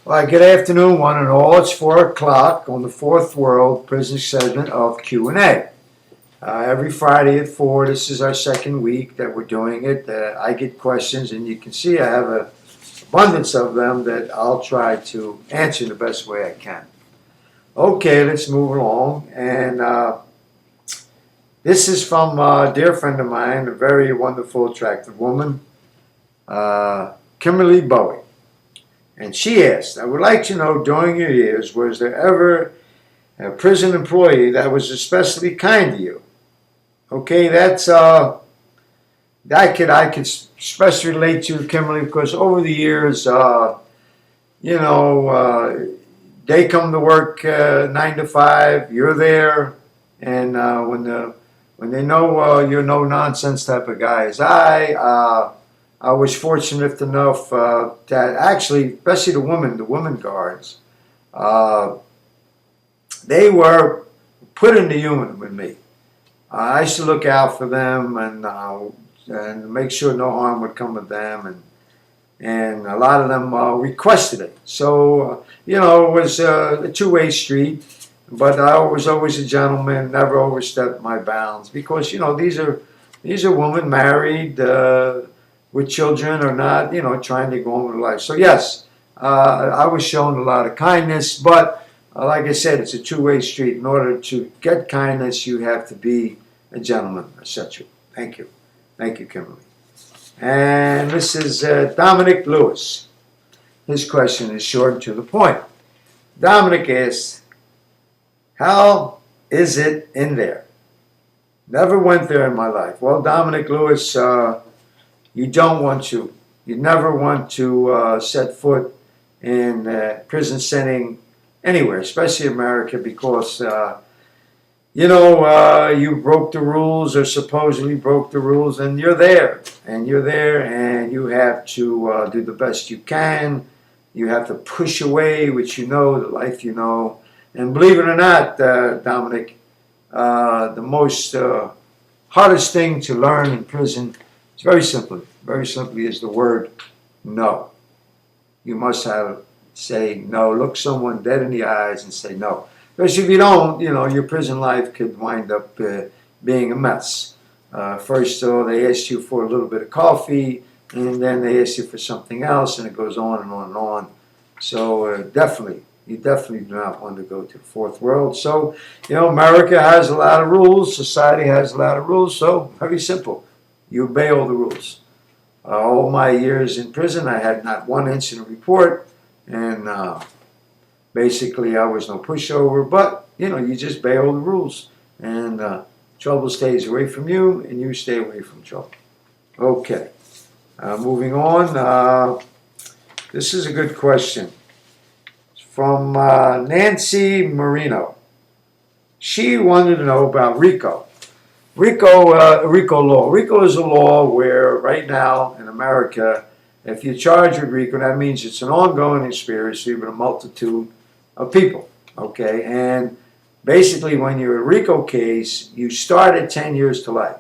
Well, good afternoon, one and all. It's 4 o'clock on the Fourth World Prison segment of Q&A. Every Friday at 4, this is our second week that we're doing it. I get questions, and you can see I have an abundance of them that I'll try to answer the best way I can. Okay, let's move along. And this is from a dear friend of mine, a very wonderful, attractive woman, Kimberly Bowie. And she asked, I would like to know, during your years, was there ever a prison employee that was especially kind to you? Okay, that's I could especially relate to Kimberly because over the years, they come to work 9 to 5, you're there, and when they know you're no nonsense type of guy as I was fortunate enough that actually, especially the women guards, they were put in the unit with me. I used to look out for them and make sure no harm would come of them, and a lot of them requested it. So it was a two-way street, but I was always a gentleman, never overstepped my bounds because these are women married. With children or not, trying to go on with life. So yes, I was shown a lot of kindness, but like I said, it's a two-way street. In order to get kindness, you have to be a gentleman, etc. Thank you. Thank you, Kimberly. And this is Dominic Lewis. His question is short and to the point. Dominic asks, how is it in there? Never went there in my life. Well, Dominic Lewis, you don't want to. You never want to set foot in a prison setting anywhere, especially America, because you broke the rules or supposedly broke the rules, and you're there, and you have to do the best you can. You have to push away what you know, the life you know, and believe it or not, Dominic, the most hardest thing to learn in prison. It's very simply is the word no. You must say no. Look someone dead in the eyes and say no. Because if you don't, your prison life could wind up being a mess. First, they ask you for a little bit of coffee, and then they ask you for something else, and it goes on and on and on. So you definitely do not want to go to the fourth world. So, America has a lot of rules. Society has a lot of rules. So, very simple. You obey all the rules. All my years in prison, I had not one incident report, and basically I was no pushover, but, you just obey all the rules, and trouble stays away from you, and you stay away from trouble. Okay, moving on. This is a good question. It's from Nancy Marino. She wanted to know about RICO. RICO law. RICO is a law where right now in America, if you're charged with RICO, that means it's an ongoing conspiracy with a multitude of people. Okay, and basically when you're a RICO case, you start at 10 years to life.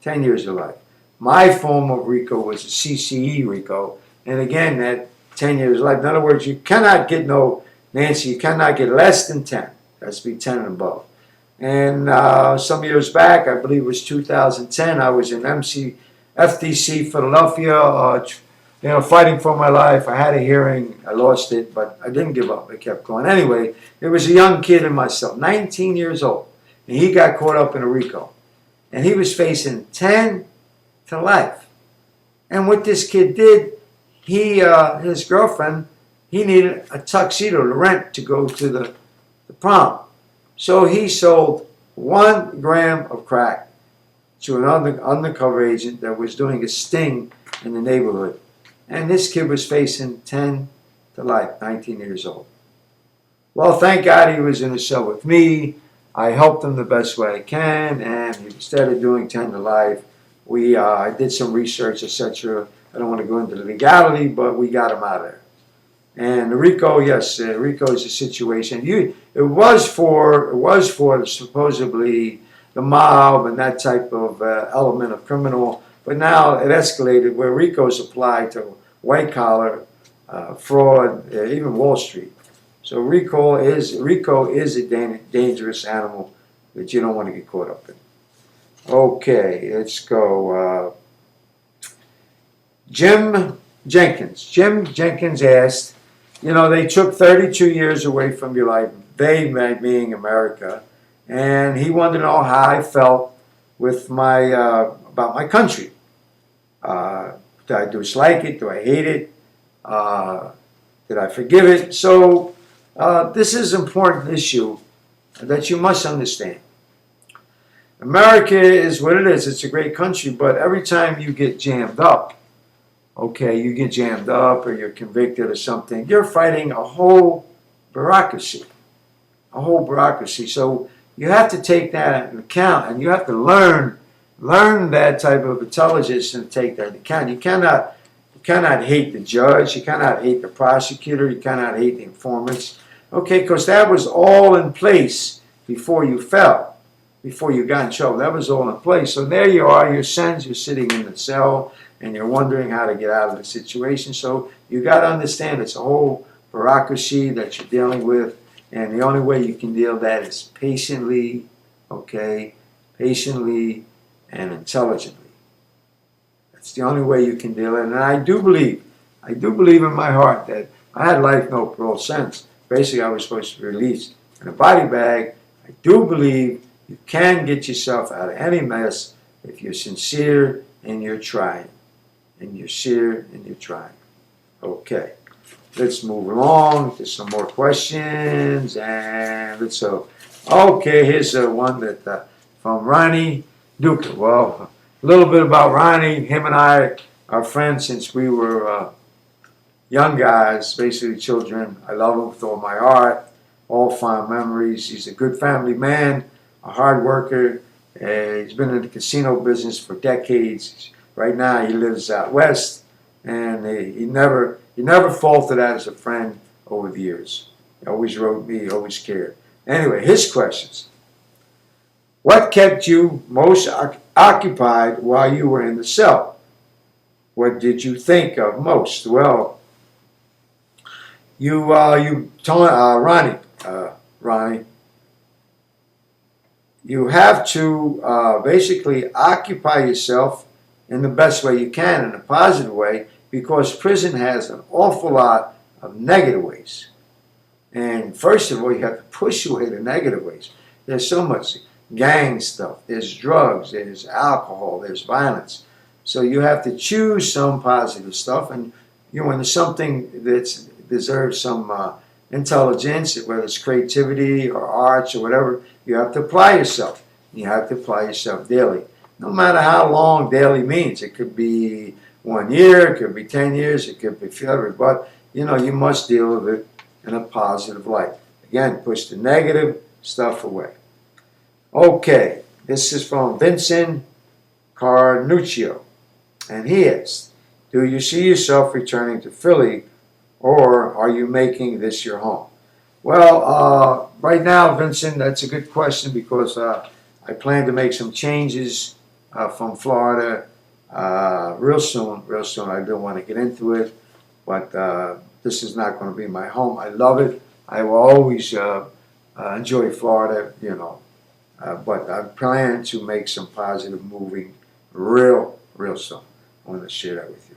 10 years to life. My form of RICO was a CCE RICO, and again, that 10 years to life. In other words, you cannot get Nancy, you cannot get less than 10. That's be 10 and above. And some years back, I believe it was 2010, I was in FDC Philadelphia, fighting for my life. I had a hearing, I lost it, but I didn't give up. I kept going. Anyway, there was a young kid in my cell, 19 years old, and he got caught up in a RICO. And he was facing 10 to life. And what this kid did, his girlfriend, he needed a tuxedo to rent to go to the prom. So he sold 1 gram of crack to an undercover agent that was doing a sting in the neighborhood. And this kid was facing 10 to life, 19 years old. Well, thank God he was in a cell with me. I helped him the best way I can, and instead of doing 10 to life, I did some research, etc. I don't want to go into the legality, but we got him out of there. And RICO, yes, RICO is a situation. It was for supposedly the mob and that type of element of criminal, but now it escalated where RICO is applied to white collar fraud, even Wall Street. So RICO is a dangerous animal that you don't want to get caught up in. Okay, let's go. Jim Jenkins asked, they took 32 years away from your life, they being America, and he wanted to know how I felt with about my country. Do I dislike it? Do I hate it? Did I forgive it? So this is an important issue that you must understand. America is what it is. It's a great country, but every time you get jammed up, or you're convicted of something, you're fighting a whole bureaucracy. So you have to take that into account, and you have to learn that type of intelligence and take that into account. You cannot hate the judge, you cannot hate the prosecutor, you cannot hate the informants, because that was all in place before you fell, before you got in trouble. That was all in place. So there you are, you're sitting in the cell, and you're wondering how to get out of the situation. So you got to understand it's a whole bureaucracy that you're dealing with, and the only way you can deal with that is patiently and intelligently. That's the only way you can deal with it. And I do believe in my heart that I had life no parole sentence. Basically, I was supposed to be released in a body bag. I do believe you can get yourself out of any mess if you're sincere and you're trying. Okay, let's move along to some more questions, and let's go. Okay, here's one that from Ronnie Gupta. Well, a little bit about Ronnie. Him and I are friends since we were young guys, basically children. I love him with all my heart, all fond memories. He's a good family man, a hard worker. He's been in the casino business for decades. Right now he lives out west, and he never faulted that as a friend over the years. He always wrote me, he always cared. Anyway, his questions. What kept you most occupied while you were in the cell? What did you think of most? Well, Ronnie, you have to basically occupy yourself in the best way you can, in a positive way, because prison has an awful lot of negative ways. And first of all, you have to push away the negative ways. There's so much gang stuff, there's drugs, there's alcohol, there's violence. So you have to choose some positive stuff, and when there's something that deserves some intelligence, whether it's creativity or arts or whatever, you have to apply yourself. You have to apply yourself daily. No matter how long daily means. It could be 1 year, it could be 10 years, it could be forever. But, you must deal with it in a positive light. Again, push the negative stuff away. Okay, this is from Vincent Carnuccio. And he asks, do you see yourself returning to Philly, or are you making this your home? Well, right now, Vincent, that's a good question, because I plan to make some changes from Florida real soon. I don't want to get into it, but this is not going to be my home. I love it. I will always enjoy Florida, but I plan to make some positive moving real soon. I want to share that with you.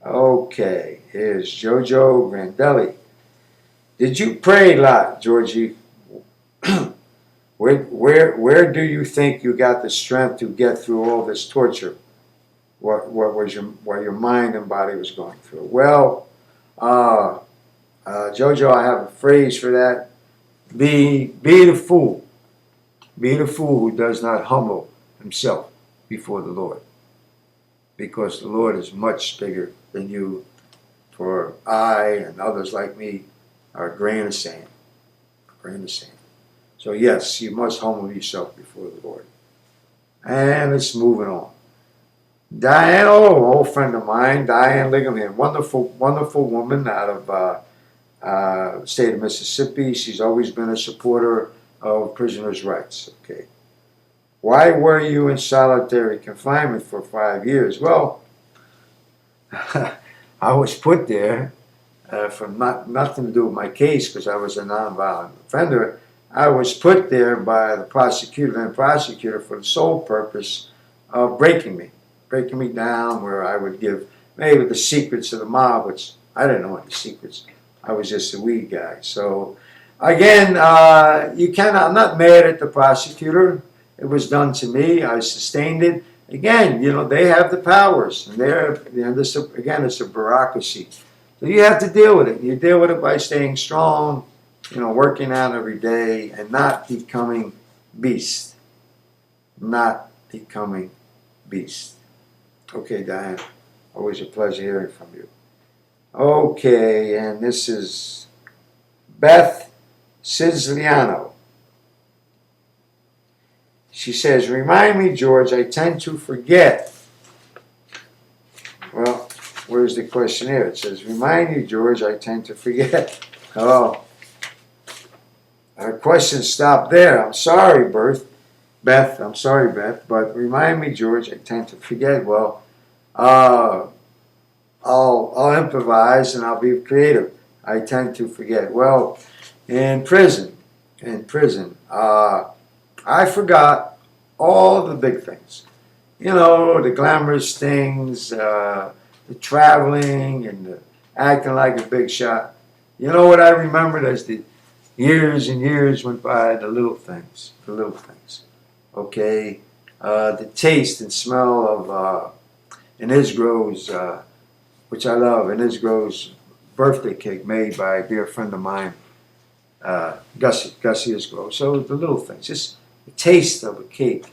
Okay, here's Jojo Grandelli. Did you pray a lot, Georgie? Where do you think you got the strength to get through all this torture? What your mind and body was going through? Well, Jojo, I have a phrase for that. Be the fool. Be the fool who does not humble himself before the Lord, because the Lord is much bigger than you. For I and others like me are a grain of sand. So yes, you must humble yourself before the Lord. And let's move it on. Diane, old friend of mine, Diane Liggerman, wonderful woman out of the state of Mississippi. She's always been a supporter of prisoners' rights. Okay. Why were you in solitary confinement for 5 years? Well, I was put there for nothing to do with my case because I was a nonviolent offender. I was put there by the prosecutor and prosecutor for the sole purpose of breaking me down, where I would give maybe the secrets of the mob, which I didn't know any secrets. I was just a weed guy. So again, I'm not mad at the prosecutor. It was done to me. I sustained it. Again, they have the powers, and it's a bureaucracy. So you have to deal with it. You deal with it by staying strong, working out every day, and not becoming beast. Not becoming beast. Okay, Diane. Always a pleasure hearing from you. Okay, and this is Beth Siciliano. She says, remind me, George, I tend to forget. Well, where's the questionnaire? It says, remind me, George, I tend to forget. Oh, our question stopped there. I'm sorry, Beth. I'm sorry, Beth, but remind me, George, I tend to forget. Well, I'll improvise and I'll be creative. I tend to forget. Well, in prison, I forgot all the big things. The glamorous things, the traveling and the acting like a big shot. You know what I remembered as the years and years went by? The little things. Okay? The taste and smell of Isgro's, which I love, Isgro's birthday cake made by a dear friend of mine, Gussie Isgro. So the little things, just the taste of a cake,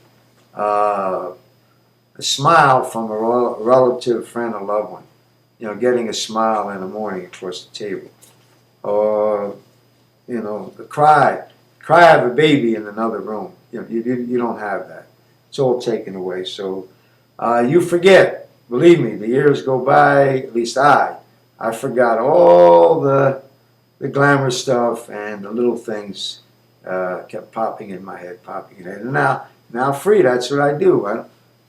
a smile from a relative, friend, or loved one. Getting a smile in the morning across the table, or the cry of a baby in another room. You don't have that. It's all taken away. So you forget. Believe me, the years go by. At least I forgot all the glamour stuff, and the little things kept popping in my head. And now free. That's what I do.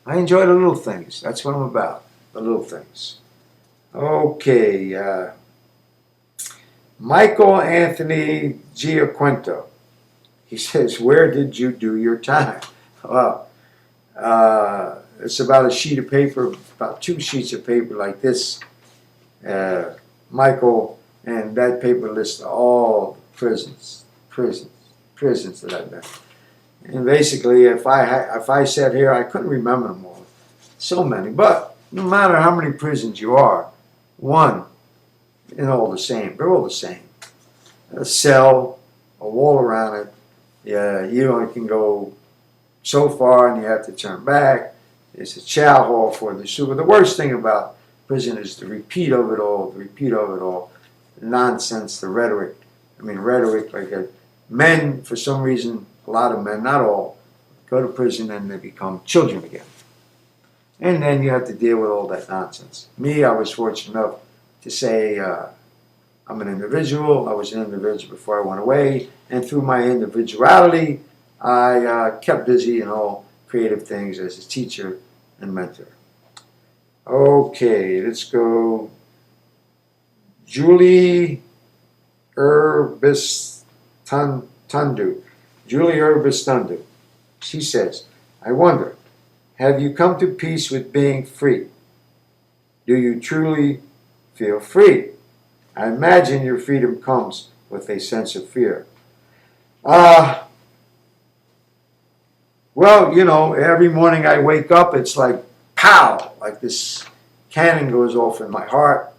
I enjoy the little things. That's what I'm about. The little things. Okay. Michael Anthony Giaquinto. He says, where did you do your time? Well, it's about a sheet of paper, about 2 sheets of paper like this, Michael, and that paper lists all prisons that I've been. And basically, if I sat here, I couldn't remember them all. So many. But no matter how many prisons you are, one, all the same. They're all the same. A cell, a wall around it. Yeah, you only can go so far, and you have to turn back. It's a chow hall for the super. The worst thing about prison is the repeat of it all. The nonsense, the rhetoric. Rhetoric like that. Men, for some reason, a lot of men, not all, go to prison and they become children again. And then you have to deal with all that nonsense. Me, I was fortunate enough to say I'm an individual. I was an individual before I went away. And through my individuality, I kept busy in all creative things as a teacher and mentor. Okay, let's go. Julie Urbis Tundu. Julie Urbis Tundu. She says, I wonder, have you come to peace with being free? Do you truly feel free? I imagine your freedom comes with a sense of fear. Well, every morning I wake up, it's like, pow, like this cannon goes off in my heart,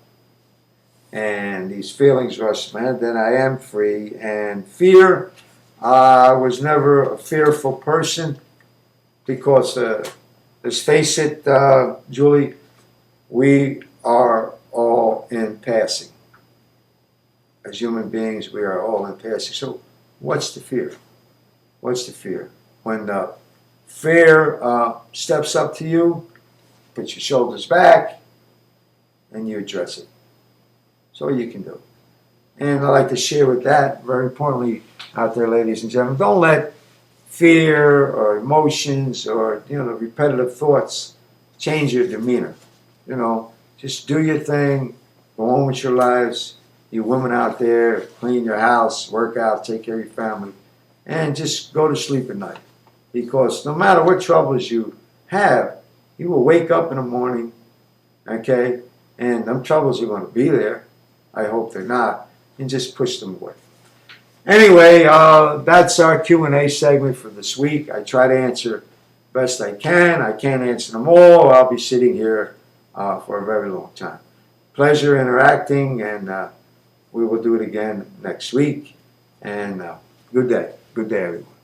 and these feelings rush my head. Then I am free. And fear, I was never a fearful person because, let's face it, Julie, we are all in passing. As human beings, we are all in passing. So what's the fear? What's the fear? When fear steps up to you, put your shoulders back, and you address it. That's all you can do. And I like to share with that, very importantly, out there, ladies and gentlemen, don't let fear or emotions or, the repetitive thoughts change your demeanor. Just do your thing, go on with your lives, You women out there, clean your house, work out, take care of your family, and just go to sleep at night. Because no matter what troubles you have, you will wake up in the morning, okay, and them troubles are going to be there. I hope they're not, and just push them away. Anyway, that's our Q&A segment for this week. I try to answer best I can. I can't answer them all. I'll be sitting here for a very long time. Pleasure interacting, and we will do it again next week. And good day. Good day, everyone.